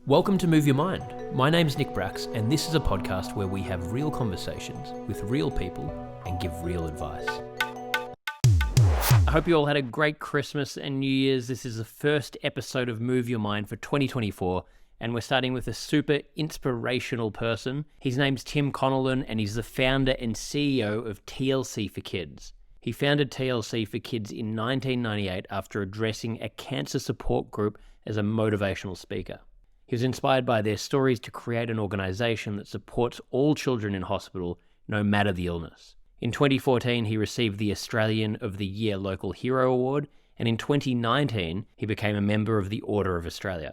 Welcome to Move Your Mind. My name's Nick Bracks, and this is a podcast where we have real conversations with real people and give real advice. I hope you all had a great Christmas and New Year's. This is the first episode of Move Your Mind for 2024, and we're starting with a super inspirational person. His name's Tim Conolan, and he's the founder and CEO of TLC for Kids. He founded TLC for Kids in 1998 after addressing a cancer support group as a motivational speaker. He was inspired by their stories to create an organisation that supports all children in hospital, no matter the illness. In 2014, he received the Australian of the Year Local Hero Award, and in 2019, he became a member of the Order of Australia.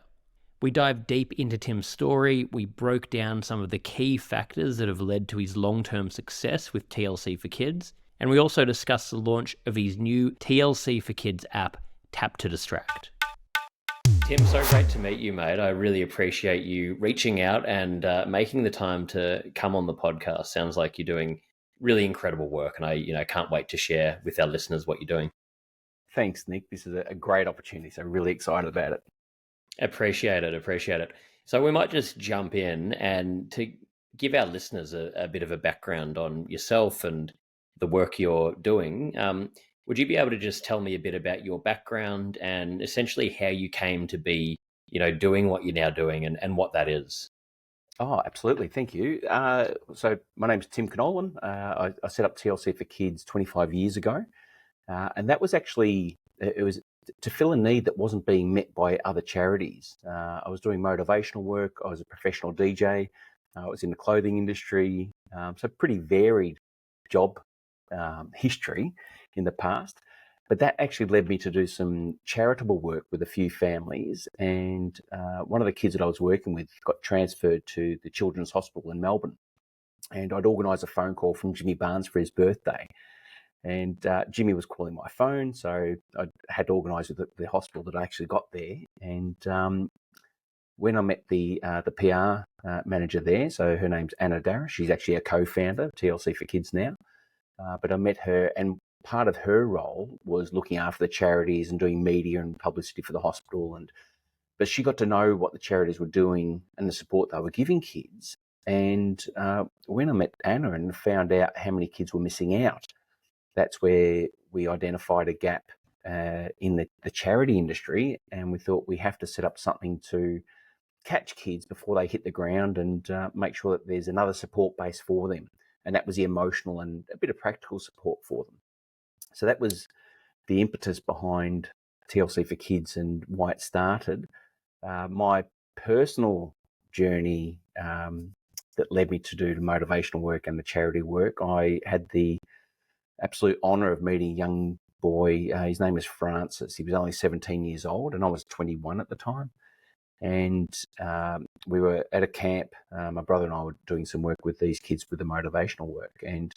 We dived deep into Tim's story, we broke down some of the key factors that have led to his long-term success with TLC for Kids, and we also discussed the launch of his new TLC for Kids app, Tap to Distract. Tim, so great to meet you, mate. I really appreciate you reaching out and making the time to come on the podcast. Sounds like you're doing really incredible work, and I can't wait to share with our listeners what you're doing. Thanks, Nick. This is a great opportunity, so I'm really excited about it. Appreciate it. So we might just jump in, and to give our listeners a bit of a background on yourself and the work you're doing, would you be able to just tell me a bit about your background and essentially how you came to be, doing what you're now doing and what that is? Oh, absolutely. Thank you. So my name's Tim Conolan. I set up TLC for Kids 25 years ago. And that was actually, it was to fill a need that wasn't being met by other charities. I was doing motivational work. I was a professional DJ. I was in the clothing industry. So pretty varied job history in the past, but that actually led me to do some charitable work with a few families. And one of the kids that I was working with got transferred to the Children's Hospital in Melbourne, and I'd organised a phone call from Jimmy Barnes for his birthday. And Jimmy was calling my phone, so I had to organise with the hospital that I actually got there. And when I met the PR manager there, so her name's Anna Darra, she's actually a co-founder of TLC for Kids now. But I met her, and part of her role was looking after the charities and doing media and publicity for the hospital. But she got to know what the charities were doing and the support they were giving kids. And when I met Anna and found out how many kids were missing out, that's where we identified a gap in the charity industry. And we thought we have to set up something to catch kids before they hit the ground and make sure that there's another support base for them. And that was the emotional and a bit of practical support for them. So that was the impetus behind TLC for Kids and why it started. My personal journey that led me to do the motivational work and the charity work, I had the absolute honour of meeting a young boy. His name is Francis. He was only 17 years old, and I was 21 at the time. And we were at a camp. My brother and I were doing some work with these kids with the motivational work. And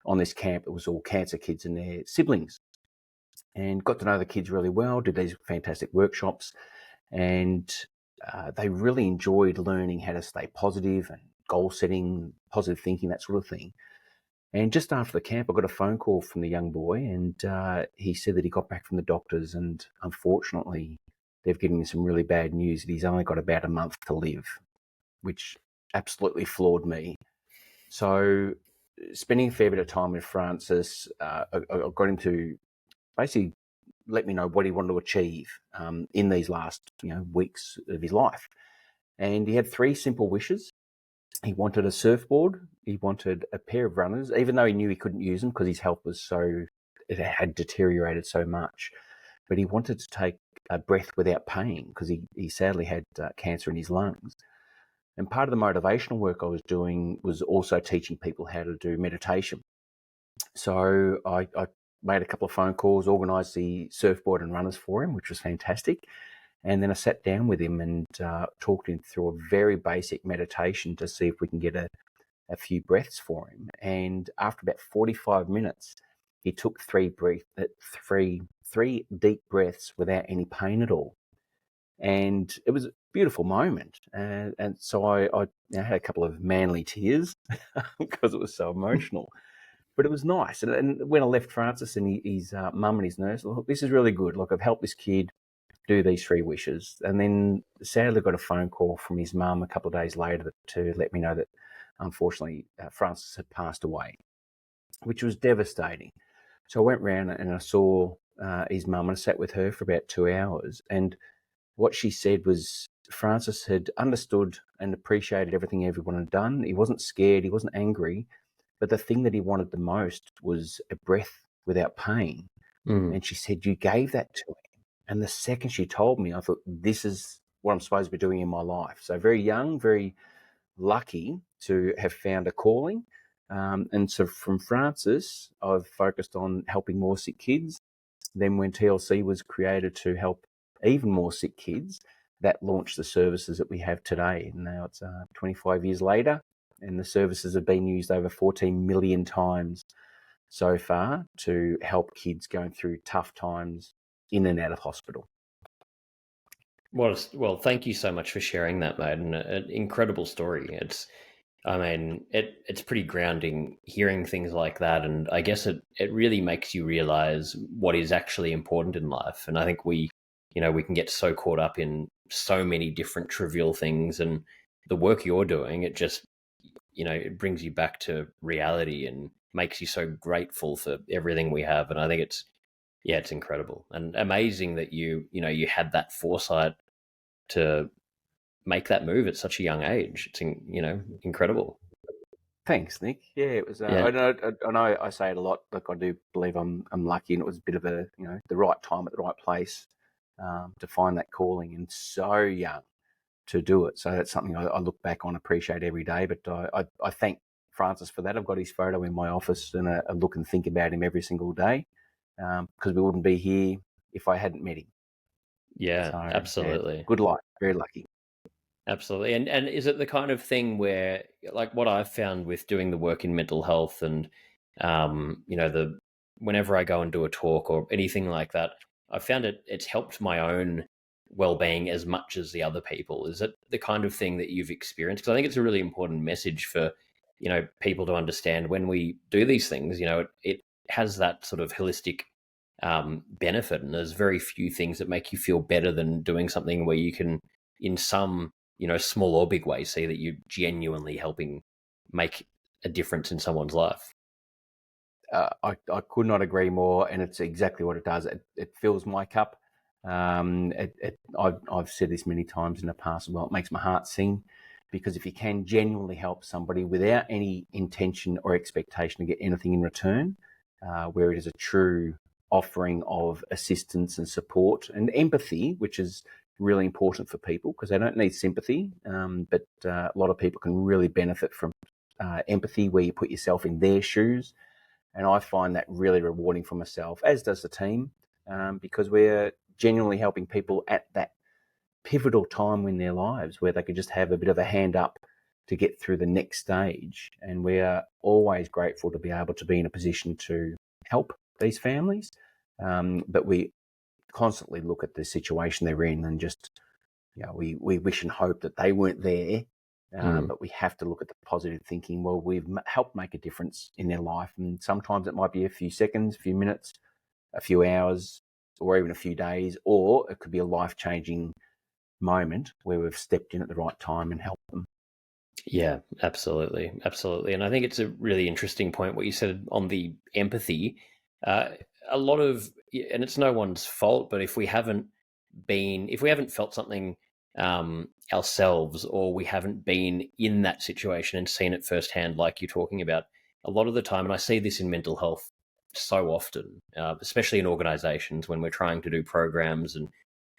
on this camp, it was all cancer kids and their siblings. And got to know the kids really well, did these fantastic workshops. And they really enjoyed learning how to stay positive and goal setting, positive thinking, that sort of thing. And just after the camp, I got a phone call from the young boy, and he said that he got back from the doctors, and unfortunately, they've given me some really bad news that he's only got about a month to live, which absolutely floored me. So spending a fair bit of time with Francis, I got him to basically let me know what he wanted to achieve in these last weeks of his life. And he had three simple wishes. He wanted a surfboard, he wanted a pair of runners, even though he knew he couldn't use them because his health was it had deteriorated so much. But he wanted to take a breath without pain because he sadly had cancer in his lungs. And part of the motivational work I was doing was also teaching people how to do meditation. So I made a couple of phone calls, organised the surfboard and runners for him, which was fantastic. And then I sat down with him and talked him through a very basic meditation to see if we can get a few breaths for him. And after about 45 minutes, he took three deep breaths without any pain at all. And it was a beautiful moment. And so I had a couple of manly tears because it was so emotional. But it was nice. And when I left Francis and his mum and his nurse, look, this is really good. Look, I've helped this kid. do these 3 wishes. And then sadly got a phone call from his mum a couple of days later to let me know that unfortunately Francis had passed away, which was devastating. So I went round and I saw his mum, and I sat with her for about 2 hours. And what she said was Francis had understood and appreciated everything everyone had done. He wasn't scared, he wasn't angry, but the thing that he wanted the most was a breath without pain. Mm. And she said, you gave that to him. And the second she told me, I thought, this is what I'm supposed to be doing in my life. So very young, very lucky to have found a calling. And so from Francis, I've focused on helping more sick kids. Then when TLC was created to help even more sick kids, that launched the services that we have today. And now it's 25 years later, and the services have been used over 14 million times so far to help kids going through tough times in and out of hospital. Well, thank you so much for sharing that, mate. And an incredible story. It's pretty grounding hearing things like that. And I guess it really makes you realize what is actually important in life. And I think we can get so caught up in so many different trivial things, and the work you're doing, it just, it brings you back to reality and makes you so grateful for everything we have. And I think it's incredible and amazing that you had that foresight to make that move at such a young age. It's incredible. Thanks, Nick. Yeah, it was. Yeah, I know I say it a lot. Like I do believe I'm lucky, and it was a bit of a the right time at the right place to find that calling, and so young to do it. So that's something I look back on, appreciate every day. But I thank Francis for that. I've got his photo in my office, and I look and think about him every single day because we wouldn't be here if I hadn't met him. yeah, So yeah, absolutely. good life, very lucky. Absolutely. And is it the kind of thing like what I've found with doing the work in mental health and the whenever I go and do a talk or anything like that, I found it's helped my own well-being as much as the other people. Is it the kind of thing that you've experienced? Because I think it's a really important message for, people to understand when we do these things, it has that sort of holistic benefit, and there's very few things that make you feel better than doing something where you can, in some small or big way, see that you're genuinely helping make a difference in someone's life. I could not agree more, and it's exactly what it does. It fills my cup. I've said this many times in the past as well. It makes my heart sing, because if you can genuinely help somebody without any intention or expectation to get anything in return, where it is a true offering of assistance and support and empathy, which is really important for people because they don't need sympathy, but a lot of people can really benefit from empathy, where you put yourself in their shoes. And I find that really rewarding for myself, as does the team, because we're genuinely helping people at that pivotal time in their lives where they could just have a bit of a hand up to get through the next stage. And we are always grateful to be able to be in a position to help these families. But we constantly look at the situation they're in and just, we wish and hope that they weren't there. But we have to look at the positive thinking. Well, we've helped make a difference in their life. And sometimes it might be a few seconds, a few minutes, a few hours, or even a few days, or it could be a life-changing moment where we've stepped in at the right time and helped them. Yeah, absolutely. Absolutely. And I think it's a really interesting point what you said on the empathy. A lot of, and it's no one's fault, but if we haven't felt something ourselves, or we haven't been in that situation and seen it firsthand, like you're talking about, a lot of the time, and I see this in mental health so often, especially in organizations when we're trying to do programs and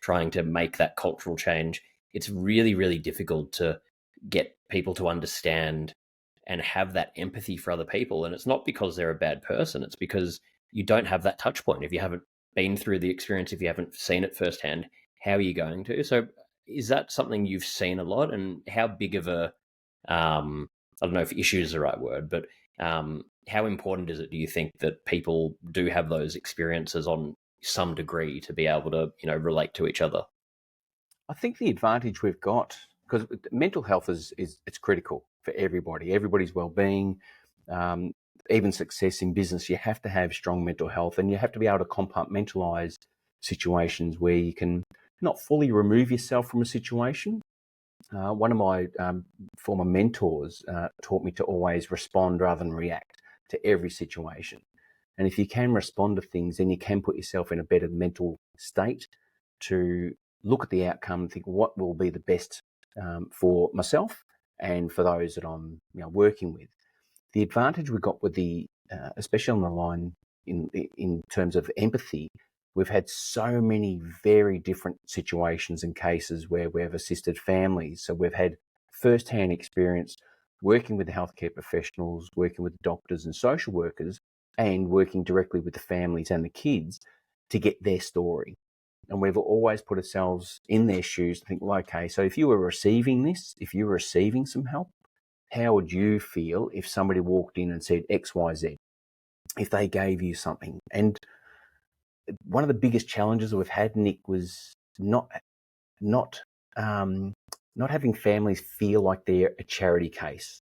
trying to make that cultural change, it's really, really difficult to get people to understand and have that empathy for other people. And it's not because they're a bad person, it's because you don't have that touch point. If you haven't been through the experience, if you haven't seen it firsthand, how are you going to? So is that something you've seen a lot, and how big of a I don't know if issue is the right word, but how important is it, do you think, that people do have those experiences on some degree to be able to relate to each other? I think the advantage we've got, because mental health is it's critical for everybody, everybody's well-being, even success in business. You have to have strong mental health, and you have to be able to compartmentalize situations where you can not fully remove yourself from a situation. One of my former mentors taught me to always respond rather than react to every situation. And if you can respond to things, then you can put yourself in a better mental state to look at the outcome and think what will be the best for myself and for those that I'm working with. The advantage we got with the, especially on the line in terms of empathy, we've had so many very different situations and cases where we've assisted families. So we've had first-hand experience working with the healthcare professionals, working with doctors and social workers, and working directly with the families and the kids to get their story. And we've always put ourselves in their shoes to think, well, okay, so if you were receiving this, if you were receiving some help, how would you feel if somebody walked in and said X, Y, Z, if they gave you something? And one of the biggest challenges we've had, Nick, was not having families feel like they're a charity case,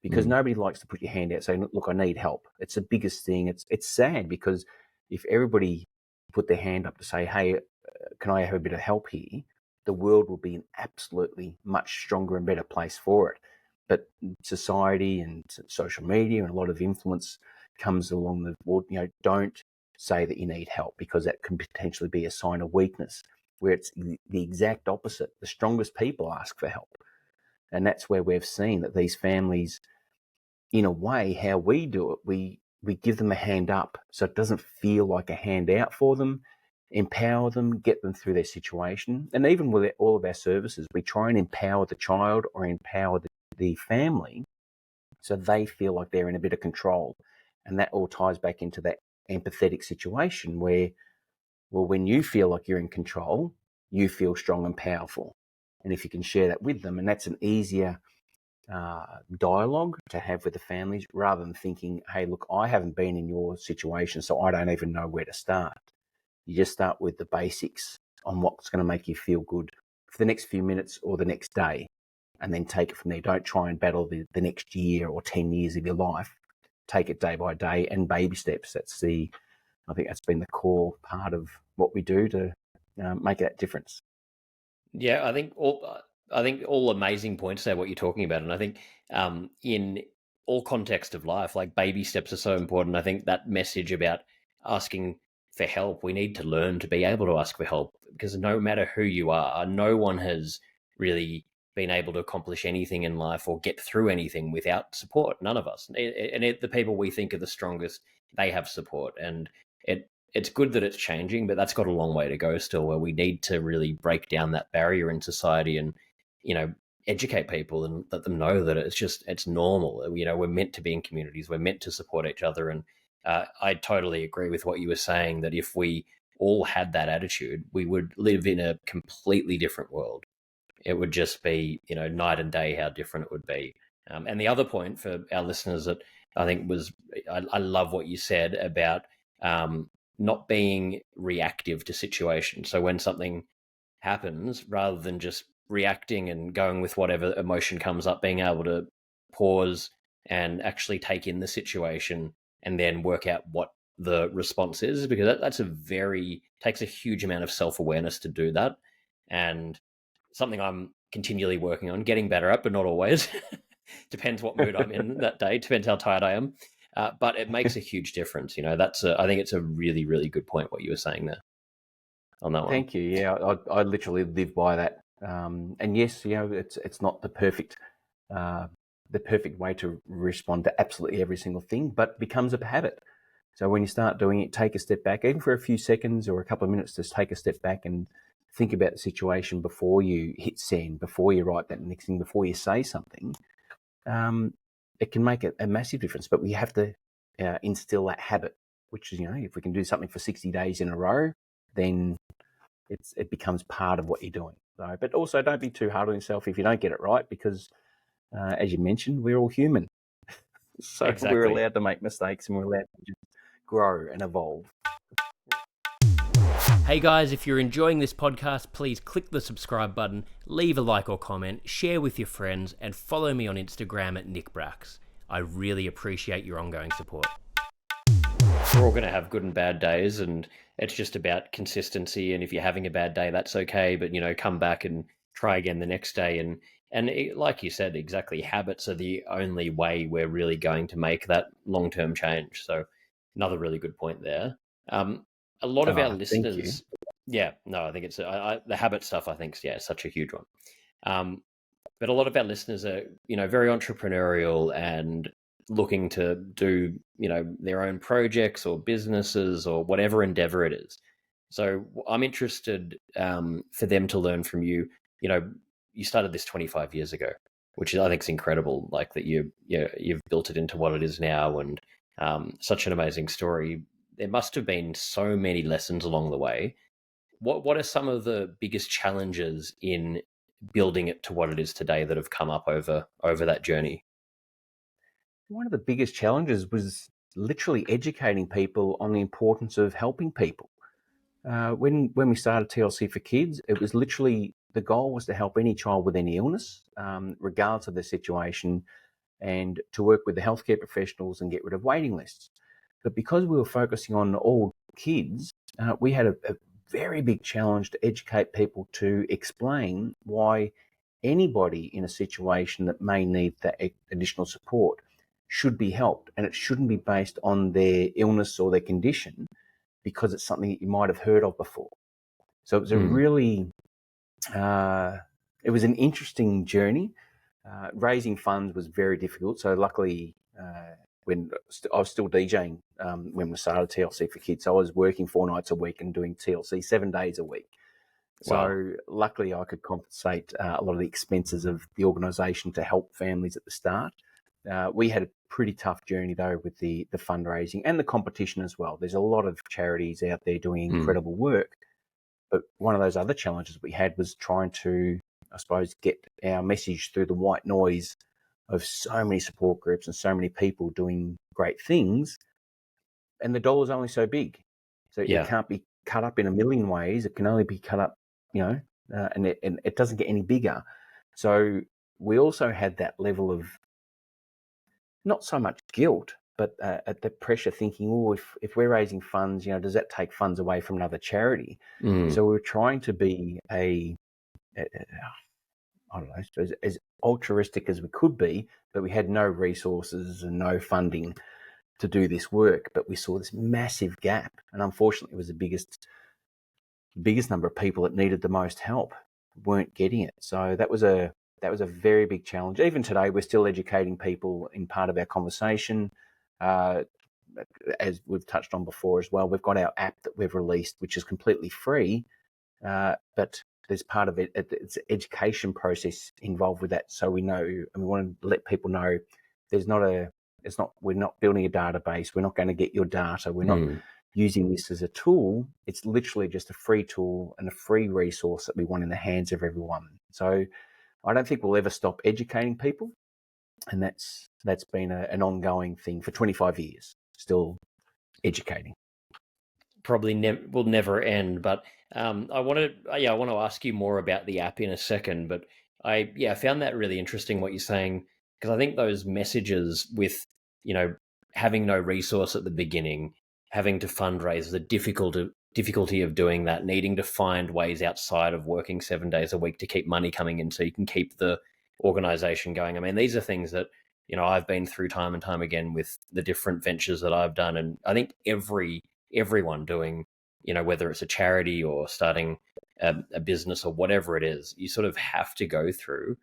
because nobody likes to put your hand out saying, look, I need help. It's the biggest thing. It's sad, because if everybody put their hand up to say, hey, can I have a bit of help here, the world will be an absolutely much stronger and better place for it. But society and social media and a lot of influence comes along the board, don't say that you need help, because that can potentially be a sign of weakness, where it's the exact opposite. The strongest people ask for help. And that's where we've seen that these families, in a way, how we do it, we give them a hand up so it doesn't feel like a handout for them, empower them, get them through their situation. And even with all of our services, we try and empower the child or empower the family so they feel like they're in a bit of control. And that all ties back into that empathetic situation where, well, when you feel like you're in control, you feel strong and powerful. And if you can share that with them, and that's an easier dialogue to have with the families, rather than thinking, hey, look, I haven't been in your situation, so I don't even know where to start. You just start with the basics on what's going to make you feel good for the next few minutes or the next day, and then take it from there. Don't try and battle the next year or 10 years of your life. Take it day by day and baby steps. I think that's been the core part of what we do to make that difference. Yeah, I think all amazing points there, what you're talking about. And I think in all context of life, like baby steps are so important. I think that message about asking for help, we need to learn to be able to ask for help, because no matter who you are, no one has really been able to accomplish anything in life or get through anything without support. None of us. The people we think are the strongest, they have support. And it's good that it's changing, but that's got a long way to go still, where we need to really break down that barrier in society and, educate people and let them know that it's normal. We're meant to be in communities. We're meant to support each other. And I totally agree with what you were saying, that if we all had that attitude, we would live in a completely different world. It would just be, night and day how different it would be. And the other point for our listeners that I think was, I love what you said about not being reactive to situations. So when something happens, rather than just reacting and going with whatever emotion comes up, being able to pause and actually take in the situation and then work out what the response is, because that's takes a huge amount of self-awareness to do that. And something I'm continually working on, getting better at, but not always. Depends what mood I'm in that day, depends how tired I am. But it makes a huge difference. I think it's a really, really good point, what you were saying there on that one. Thank you. Yeah, I literally live by that. And yes, it's not the perfect way to respond to absolutely every single thing, but becomes a habit. So when you start doing it, take a step back, even for a few seconds or a couple of minutes, just take a step back and think about the situation before you hit send, before you write that next thing, before you say something. It can make a massive difference, but we have to instill that habit, which is, if we can do something for 60 days in a row, then it becomes part of what you're doing. So, but also don't be too hard on yourself if you don't get it right, because as you mentioned, we're all human. So Exactly. We're allowed to make mistakes and we're allowed to just grow and evolve. Hey guys, if you're enjoying this podcast, please click the subscribe button, leave a like or comment, share with your friends, and follow me on Instagram at Nick Bracks. I really appreciate your ongoing support. we're all going to have good and bad days, and it's just about consistency. And if you're having a bad day, that's okay, but come back and try again the next day. And like you said, exactly, habits are the only way we're really going to make that long-term change. So another really good point there. A lot of our Thank you. listeners, yeah, no, I think it's the habit stuff. I think, yeah, such a huge one. But a lot of our listeners are, very entrepreneurial and looking to do, their own projects or businesses or whatever endeavor it is. So I'm interested for them to learn from you. You started this 25 years ago, which I think is incredible. Like that you've built it into what it is now, and such an amazing story. There must have been so many lessons along the way. What are some of the biggest challenges in building it to what it is today that have come up over that journey? One of the biggest challenges was literally educating people on the importance of helping people. When we started TLC for Kids, it was literally the goal was to help any child with any illness, regardless of their situation, and to work with the healthcare professionals and get rid of waiting lists. But because we were focusing on all kids, we had a very big challenge to educate people to explain why anybody in a situation that may need that additional support should be helped. And it shouldn't be based on their illness or their condition because it's something that you might have heard of before. So it was a really, it was an interesting journey. Raising funds was very difficult. So luckily, when I was still DJing when we started TLC for Kids, so I was working 4 nights a week and doing TLC 7 days a week. So Wow. luckily, I could compensate a lot of the expenses of the organisation to help families at the start. We had a pretty tough journey though with the fundraising and the competition as well. There's a lot of charities out there doing incredible work, but one of those other challenges we had was trying to, I suppose, get our message through the white noise of so many support groups and so many people doing great things. And the dollar's only so big. So it Yeah. can't be cut up in a million ways. It can only be cut up, and it doesn't get any bigger. So we also had that level of not so much guilt, but at the pressure thinking, oh, if we're raising funds, does that take funds away from another charity? So we were trying to be I don't know, as altruistic as we could be, but we had no resources and no funding to do this work. But we saw this massive gap, and unfortunately, it was the biggest number of people that needed the most help weren't getting it. So that was a very big challenge. Even today, we're still educating people in part of our conversation. As we've touched on before as well, we've got our app that we've released, which is completely free, but there's part of it, it's an education process involved with that. So we know, and we want to let people know we're not building a database. We're not going to get your data. We're not using this as a tool. It's literally just a free tool and a free resource that we want in the hands of everyone. So I don't think we'll ever stop educating people. And that's been an ongoing thing for 25 years, still educating. Probably will never end. But I want to ask you more about the app in a second. But I found that really interesting what you're saying, because I think those messages with having no resource at the beginning, having to fundraise, the difficulty of doing that, needing to find ways outside of working 7 days a week to keep money coming in so you can keep the organization going. I mean, these are things that I've been through time and time again with the different ventures that I've done, and I think everyone doing, whether it's a charity or starting a business or whatever it is, you sort of have to go through.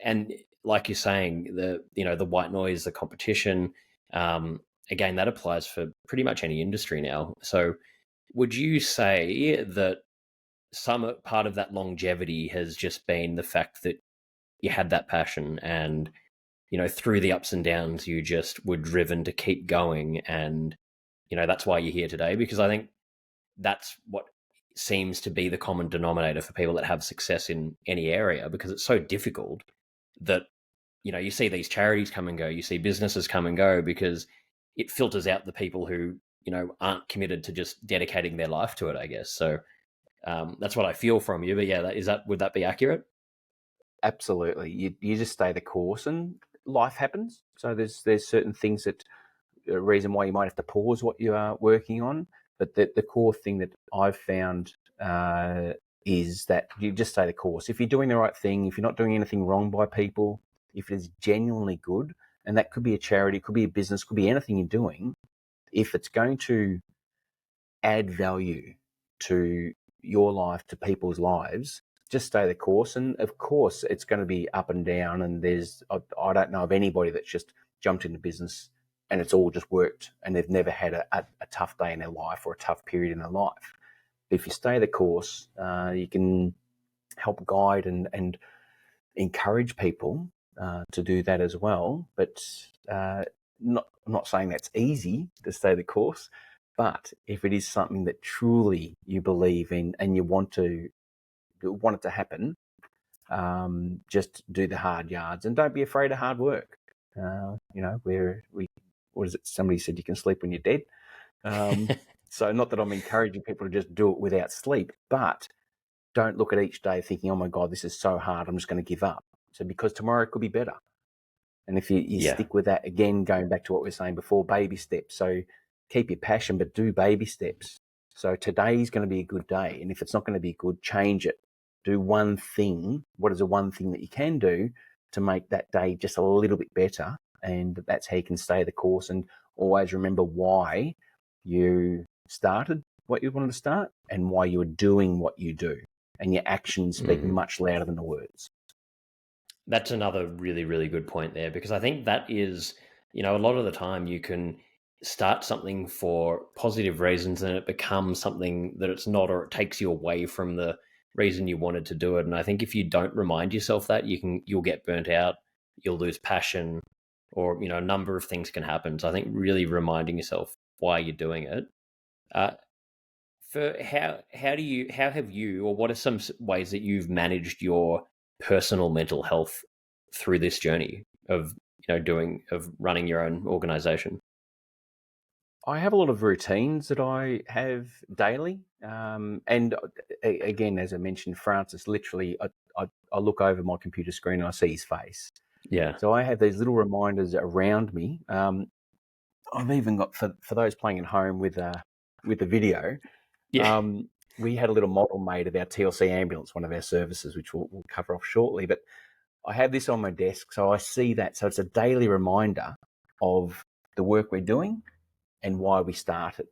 And like you're saying, the white noise, the competition, again, that applies for pretty much any industry now. So would you say that some part of that longevity has just been the fact that you had that passion, and through the ups and downs you just were driven to keep going, and that's why you're here today? Because I think that's what seems to be the common denominator for people that have success in any area, because it's so difficult that you see these charities come and go, you see businesses come and go, because it filters out the people who aren't committed to just dedicating their life to it, I guess. So that's what I feel from you. But yeah, would that be accurate? Absolutely. You just stay the course and life happens. So there's certain things that a reason why you might have to pause what you are working on. But the core thing that I've found is that you just stay the course. If you're doing the right thing, if you're not doing anything wrong by people, if it is genuinely good, and that could be a charity, it could be a business, could be anything you're doing, if it's going to add value to your life, to people's lives, just stay the course. And of course, it's going to be up and down. And I don't know of anybody that's just jumped into business and it's all just worked and they've never had a tough day in their life or a tough period in their life. If you stay the course, you can help guide and encourage people to do that as well. But I'm not saying that's easy to stay the course. But if it is something that truly you believe in and you want it to happen, just do the hard yards and don't be afraid of hard work. What is it? Somebody said you can sleep when you're dead. So not that I'm encouraging people to just do it without sleep, but don't look at each day thinking, oh my God, this is so hard, I'm just going to give up. So because tomorrow could be better. And if you stick with that, again, going back to what we were saying before, baby steps. So keep your passion, but do baby steps. So today's going to be a good day. And if it's not going to be good, change it. Do one thing. What is the one thing that you can do to make that day just a little bit better? And that's how you can stay the course and always remember why you started what you wanted to start and why you were doing what you do. And your actions speak much louder than the words. That's another really, really good point there, because I think that is, a lot of the time you can start something for positive reasons and it becomes something that it's not, or it takes you away from the reason you wanted to do it. And I think if you don't remind yourself that, you'll get burnt out, you'll lose passion, or, a number of things can happen. So I think really reminding yourself why you're doing it. For how have you, or what are some ways that you've managed your personal mental health through this journey of running your own organization? I have a lot of routines that I have daily, and again, as I mentioned, Francis, literally, I look over my computer screen and I see his face. Yeah. So I have these little reminders around me. I've even got for those playing at home with the video. Yeah. We had a little model made of our TLC ambulance, one of our services, which we'll cover off shortly. But I have this on my desk, so I see that. So it's a daily reminder of the work we're doing and why we started.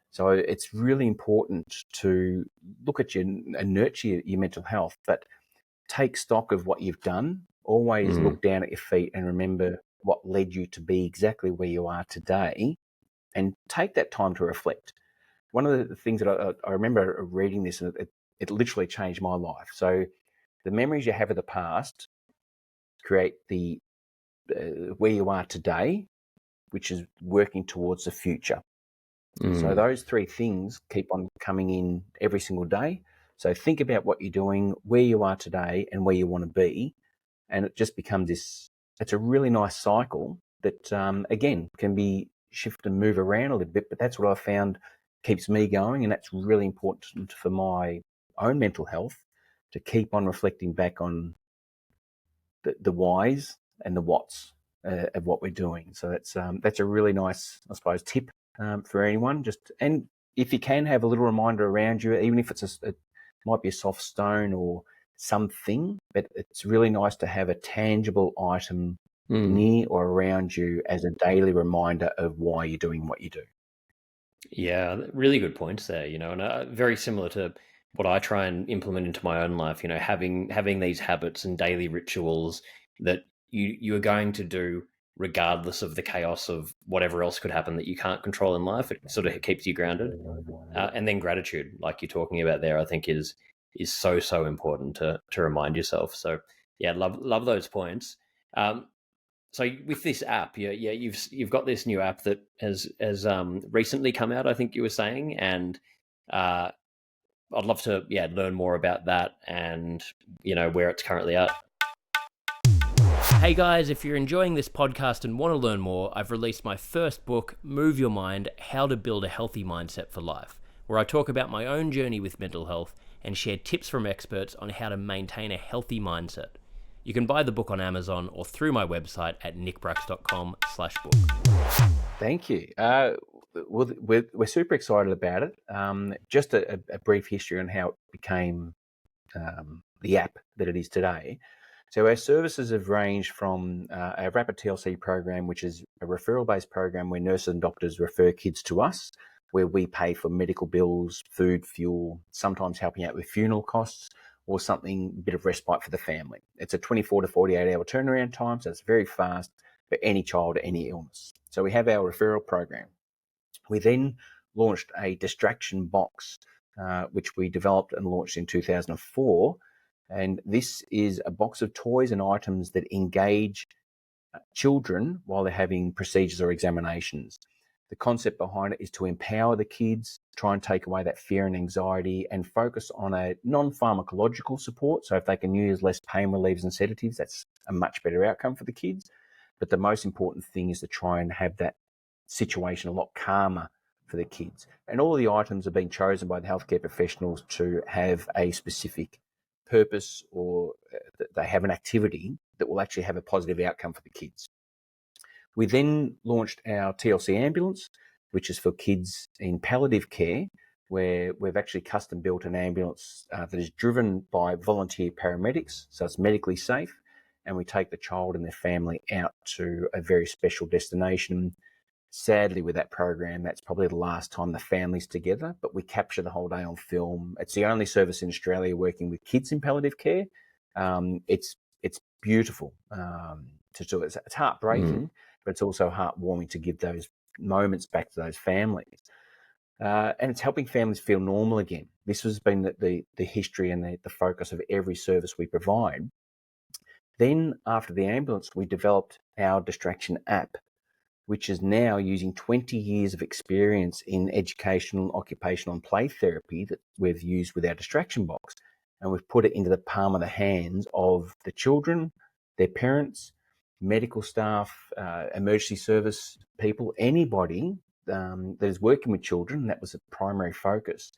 So it's really important to look at and nurture your mental health, but take stock of what you've done. Always look down at your feet and remember what led you to be exactly where you are today, and take that time to reflect. One of the things that I remember reading this, and it literally changed my life. So the memories you have of the past create the where you are today, which is working towards the future. So those three things keep on coming in every single day. So think about what you're doing, where you are today, and where you want to be. And it just becomes it's a really nice cycle that, again, can be shift and move around a little bit, but that's what I found keeps me going. And that's really important for my own mental health, to keep on reflecting back on the whys and the whats of what we're doing. So that's a really nice, I suppose, tip for anyone. And if you can have a little reminder around you, even if it might be a soft stone or something, but it's really nice to have a tangible item near or around you as a daily reminder of why you're doing what you do. Yeah, really good points there, and very similar to what I try and implement into my own life, having these habits and daily rituals that you are going to do regardless of the chaos of whatever else could happen that you can't control in life. It sort of keeps you grounded. And then gratitude, like you're talking about there, I think is so important to remind yourself. So yeah, love those points. So with this app, you've got this new app that has recently come out, I think you were saying, and I'd love to learn more about that and where it's currently at. Hey guys, if you're enjoying this podcast and want to learn more, I've released my first book, Move Your Mind: How to Build a Healthy Mindset for Life, where I talk about my own journey with mental health and share tips from experts on how to maintain a healthy mindset. You can buy the book on Amazon or through my website at nickbracks.com/book. Thank you. We're super excited about it. Just a brief history on how it became the app that it is today. So our services have ranged from a rapid TLC program, which is a referral-based program where nurses and doctors refer kids to us, where we pay for medical bills, food, fuel, sometimes helping out with funeral costs, or something, a bit of respite for the family. It's a 24 to 48 hour turnaround time, so it's very fast for any child, any illness. So we have our referral program. We then launched a distraction box, which we developed and launched in 2004. And this is a box of toys and items that engage children while they're having procedures or examinations. The concept behind it is to empower the kids, try and take away that fear and anxiety, and focus on a non-pharmacological support. So if they can use less pain relievers and sedatives, that's a much better outcome for the kids. But the most important thing is to try and have that situation a lot calmer for the kids. And all of the items are being chosen by the healthcare professionals to have a specific purpose, or they have an activity that will actually have a positive outcome for the kids. We then launched our TLC ambulance, which is for kids in palliative care, where we've actually custom built an ambulance that is driven by volunteer paramedics, so it's medically safe, and we take the child and their family out to a very special destination. Sadly, with that program, that's probably the last time the family's together, but we capture the whole day on film. It's the only service in Australia working with kids in palliative care. It's beautiful to do. It's heartbreaking, but it's also heartwarming to give those moments back to those families. And it's helping families feel normal again. This has been the history and the focus of every service we provide. Then after the ambulance, we developed our distraction app, which is now using 20 years of experience in educational, occupational and play therapy that we've used with our distraction box. And we've put it into the palm of the hands of the children, their parents, medical staff, emergency service people, anybody that is working with children. That was a primary focus.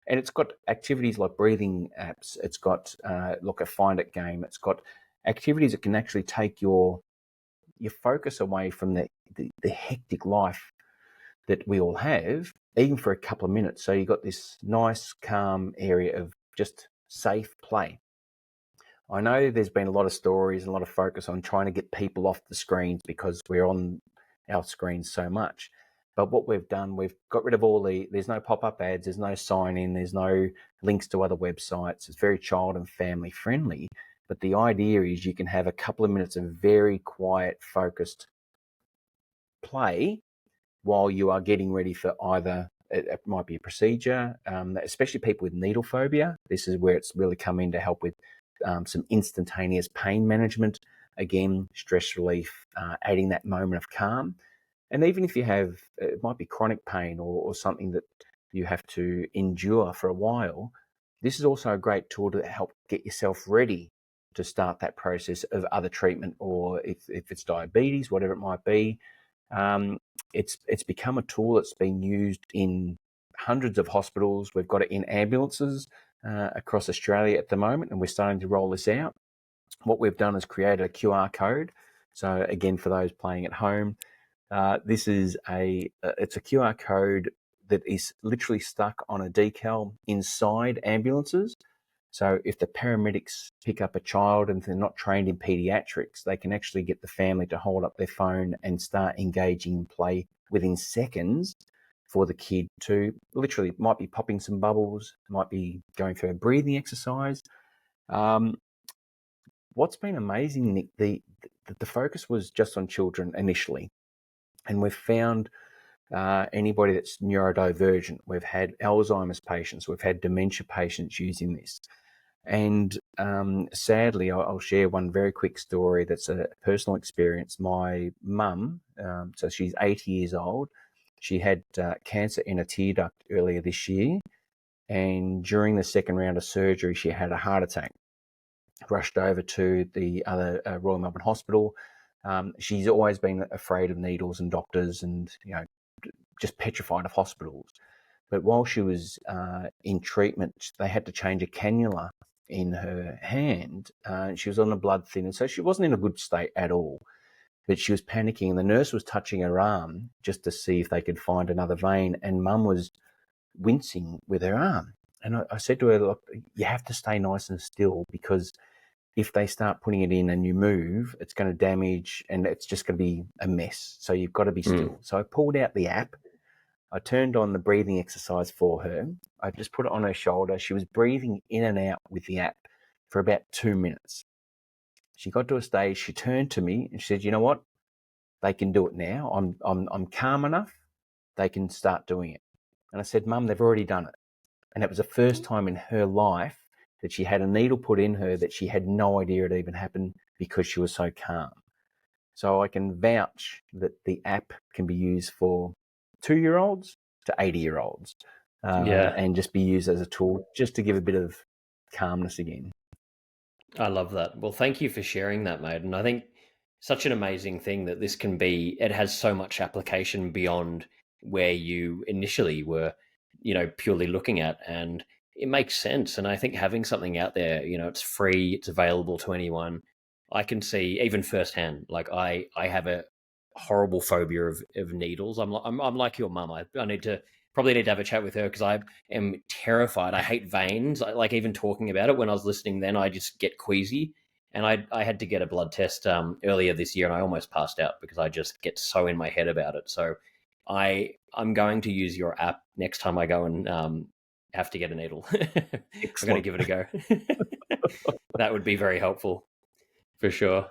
And it's got activities like breathing apps. It's got a find it game. It's got activities that can actually take your focus away from the hectic life that we all have, even for a couple of minutes. So you've got this nice, calm area of just safe play. I know there's been a lot of stories and a lot of focus on trying to get people off the screens because we're on our screens so much. But what we've done, we've got rid of there's no pop-up ads, there's no sign-in, there's no links to other websites. It's very child and family friendly. But the idea is you can have a couple of minutes of very quiet, focused play while you are getting ready for either, it might be a procedure, especially people with needle phobia. This is where it's really come in to help with some instantaneous pain management. Again, stress relief, adding that moment of calm. And even if you have, it might be chronic pain or something that you have to endure for a while, this is also a great tool to help get yourself ready to start that process of other treatment, or if it's diabetes, whatever it might be. It's become a tool that's been used in hundreds of hospitals. We've got it in ambulances across Australia at the moment, and we're starting to roll this out. What we've done is created a QR code. So again, for those playing at home, this is it's a QR code that is literally stuck on a decal inside ambulances. So if the paramedics pick up a child and they're not trained in pediatrics, they can actually get the family to hold up their phone and start engaging in play within seconds for the kid to literally, might be popping some bubbles, might be going through a breathing exercise. What's been amazing, Nick, the focus was just on children initially. And we've found anybody that's neurodivergent. We've had Alzheimer's patients. We've had dementia patients using this. And sadly, I'll share one very quick story that's a personal experience. My mum, so she's 80 years old. She had cancer in a tear duct earlier this year. And during the second round of surgery, she had a heart attack. Rushed over to the other Royal Melbourne Hospital. She's always been afraid of needles and doctors and, just petrified of hospitals. But while she was in treatment, they had to change a cannula in her hand. She was on a blood thinner, so she wasn't in a good state at all. But she was panicking, and the nurse was touching her arm just to see if they could find another vein, and Mum was wincing with her arm. And I said to her, look, you have to stay nice and still, because if they start putting it in and you move, it's going to damage and it's just going to be a mess. So you've got to be still. So I pulled out the app. I turned on the breathing exercise for her. I just put it on her shoulder. She was breathing in and out with the app for about 2 minutes. She got to a stage, she turned to me and she said, you know what? They can do it now. I'm calm enough. They can start doing it. And I said, Mum, they've already done it. And it was the first time in her life that she had a needle put in her that she had no idea it even happened, because she was so calm. So I can vouch that the app can be used for 2-year-olds to 80-year-olds, and just be used as a tool just to give a bit of calmness again. I love that. Well, thank you for sharing that, mate. And I think such an amazing thing that this can be, it has so much application beyond where you initially were, purely looking at. And it makes sense. And I think having something out there, it's free, it's available to anyone. I can see even firsthand, like I have a horrible phobia of needles. I'm like your mum. I probably need to have a chat with her, because I am terrified. I hate veins. Like even talking about it, when I was listening then, I just get queasy. And I had to get a blood test earlier this year, and I almost passed out because I just get so in my head about it. So I'm going to use your app next time I go and have to get a needle. I'm going to give it a go. That would be very helpful, for sure.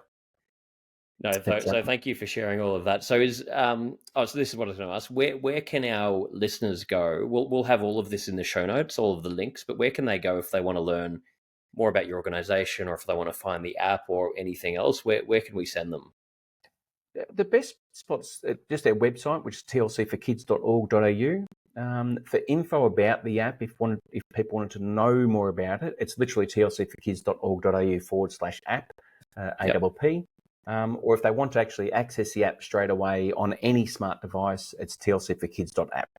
No, so thank you for sharing all of that. So so this is what I was going to ask. Where can our listeners go? We'll have all of this in the show notes, all of the links, but where can they go if they want to learn more about your organization, or if they want to find the app or anything else? Where can we send them? The best spot's just our website, which is tlcforkids.org.au. For info about the app, if people wanted to know more about it, it's literally tlcforkids.org.au/app, APP. Or if they want to actually access the app straight away on any smart device, it's tlcforkids.app.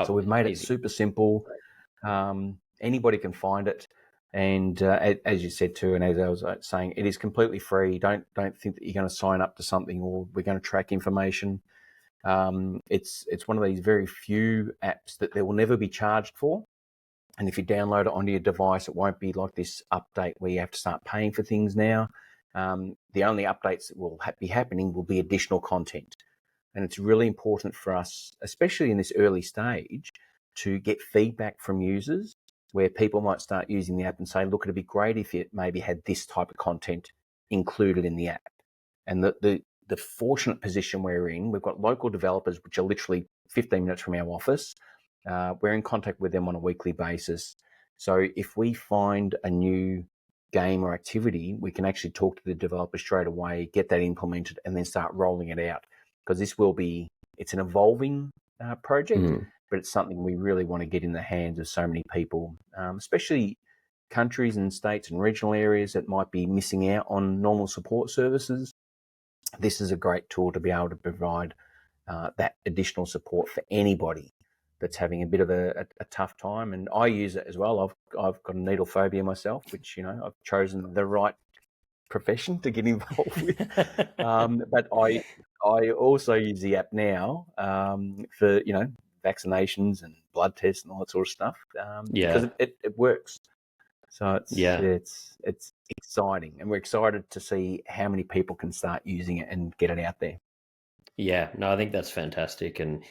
So we've made it super simple. Anybody can find it. And as you said too, and as I was saying, it is completely free. Don't think that you're going to sign up to something or we're going to track information. It's one of these very few apps that there will never be charged for. And if you download it onto your device, it won't be like this update where you have to start paying for things now. The only updates that will be happening will be additional content. And it's really important for us, especially in this early stage, to get feedback from users, where people might start using the app and say, look, it'd be great if it maybe had this type of content included in the app. And the fortunate position we're in, we've got local developers, which are literally 15 minutes from our office. We're in contact with them on a weekly basis. So if we find a new game or activity, we can actually talk to the developer straight away, get that implemented, and then start rolling it out. Because it's an evolving project, but it's something we really want to get in the hands of so many people, especially countries and states and regional areas that might be missing out on normal support services. This is a great tool to be able to provide that additional support for anybody that's having a bit of a tough time. And I use it as well. I've got a needle phobia myself, which, I've chosen the right profession to get involved with. But I also use the app now for, vaccinations and blood tests and all that sort of stuff, because it works. So it's exciting, and we're excited to see how many people can start using it and get it out there. Yeah, no, I think that's fantastic. And,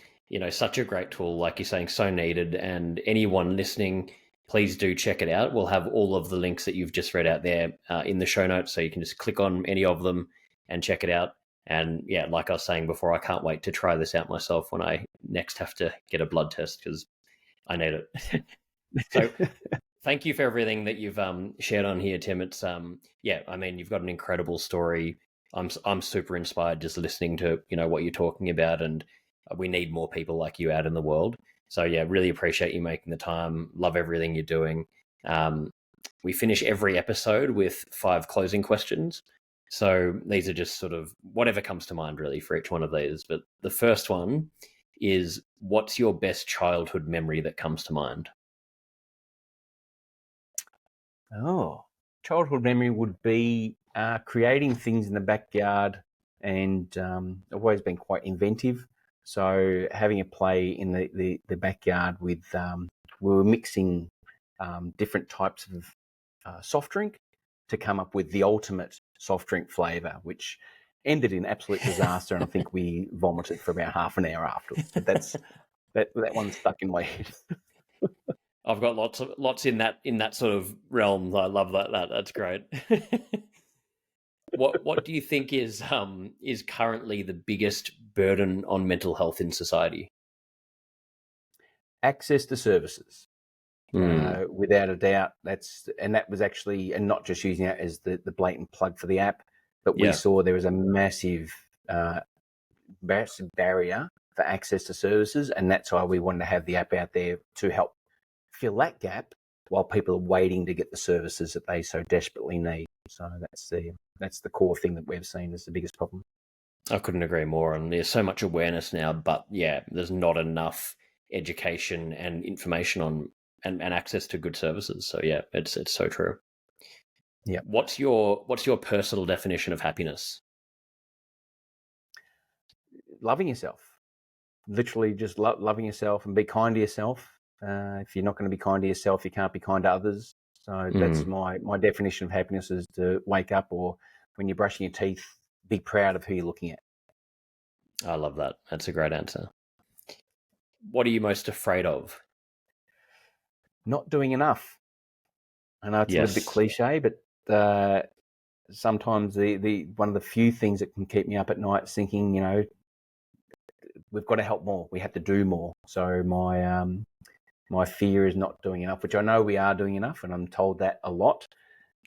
such a great tool, like you're saying, so needed. And anyone listening, please do check it out. We'll have all of the links that you've just read out there in the show notes. So you can just click on any of them and check it out. And yeah, like I was saying before, I can't wait to try this out myself when I next have to get a blood test, because I need it. So thank you for everything that you've shared on here, Tim. It's you've got an incredible story. I'm super inspired just listening to what you're talking about, and we need more people like you out in the world. So yeah, really appreciate you making the time. Love everything you're doing. We finish every episode with 5 closing questions. So these are just sort of whatever comes to mind really for each one of these. But the first one is, what's your best childhood memory that comes to mind? Oh, childhood memory would be creating things in the backyard, and I've always been quite inventive. So having a play in the backyard with, we were mixing different types of soft drink to come up with the ultimate soft drink flavour, which ended in absolute disaster. And I think we vomited for about half an hour afterwards. But that one stuck in my head. I've got lots in that sort of realm. I love that. That's great. What do you think is currently the biggest burden on mental health in society? Access to services. Mm. Without a doubt, that was actually, and not just using that as the blatant plug for the app, but we Yeah. saw there was a massive barrier for access to services, and that's why we wanted to have the app out there to help fill that gap while people are waiting to get the services that they so desperately need. So that's the core thing that we've seen as the biggest problem. I couldn't agree more. And there's so much awareness now, but yeah, there's not enough education and information on and access to good services. So yeah, it's so true. Yeah. What's your personal definition of happiness? Loving yourself, literally just loving yourself, and be kind to yourself. If you're not going to be kind to yourself, you can't be kind to others. So that's my definition of happiness, is to wake up, or when you're brushing your teeth, be proud of who you're looking at. I love that. That's a great answer. What are you most afraid of? Not doing enough. I know it's a little bit cliche, but sometimes the one of the few things that can keep me up at night is thinking, we've got to help more. We have to do more. So my fear is not doing enough, which I know we are doing enough, and I'm told that a lot.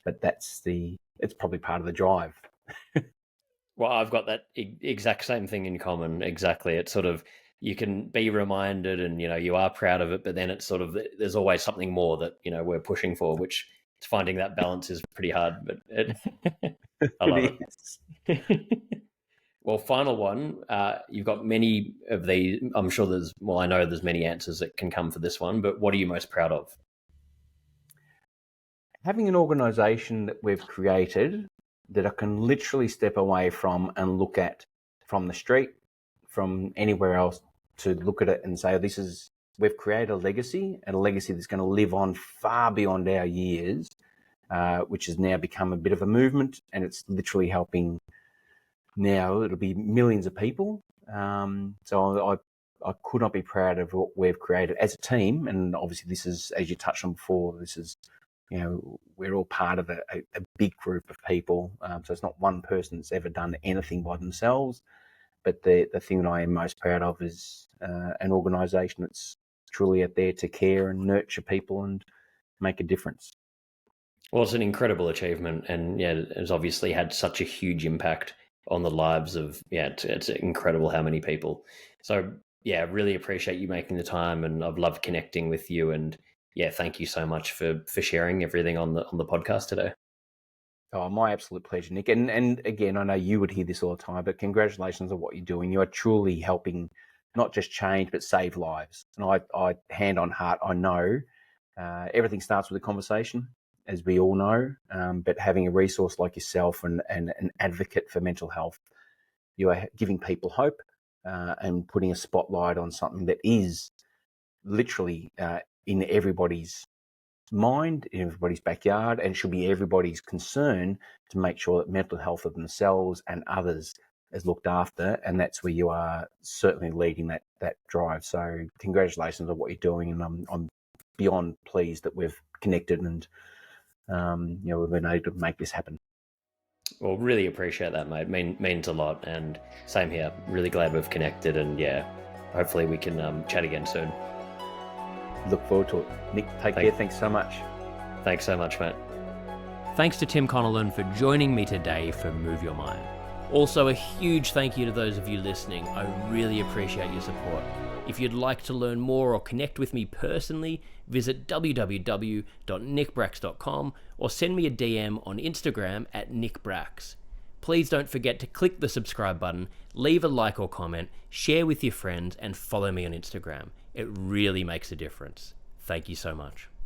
But it's probably part of the drive. Well, I've got that exact same thing in common. Exactly. It's sort of, you can be reminded and, you are proud of it, but then it's sort of, there's always something more that, we're pushing for, which finding that balance is pretty hard, but I love it. Well, final one. You've got many of these. I'm sure I know there's many answers that can come for this one, but what are you most proud of? Having an organisation that we've created that I can literally step away from and look at from the street, from anywhere else, to look at it and say, we've created a legacy, and a legacy that's going to live on far beyond our years, which has now become a bit of a movement, and it's literally helping. Now it'll be millions of people. So I could not be proud of what we've created as a team. And obviously this is, as you touched on before, this is, we're all part of a big group of people. So it's not one person that's ever done anything by themselves. But the thing that I am most proud of is an organisation that's truly out there to care and nurture people and make a difference. Well, it's an incredible achievement, and it's obviously had such a huge impact on the lives of, it's incredible how many people. So really appreciate you making the time, and I've loved connecting with you, and thank you so much for sharing everything on the podcast today. Oh, my absolute pleasure, Nick. And again, I know you would hear this all the time, but congratulations on what you're doing. You are truly helping not just change, but save lives. And I hand on heart, I know everything starts with a conversation, as we all know, but having a resource like yourself and an advocate for mental health, you are giving people hope and putting a spotlight on something that is literally in everybody's mind, in everybody's backyard, and should be everybody's concern to make sure that mental health of themselves and others is looked after. And that's where you are certainly leading that drive. So congratulations on what you're doing, and I'm beyond pleased that we've connected and we've been able to make this happen. Well, really appreciate that, mate. Means a lot, and same here. Really glad we've connected, and hopefully we can chat again soon. Look forward to it. Nick, take care. Thanks so much. Thanks so much, mate. Thanks to Tim Conolan for joining me today for Move Your Mind. Also, a huge thank you to those of you listening. I really appreciate your support. If you'd like to learn more or connect with me personally, visit www.nickbracks.com or send me a DM on Instagram at nickbracks. Please don't forget to click the subscribe button, leave a like or comment, share with your friends, and follow me on Instagram. It really makes a difference. Thank you so much.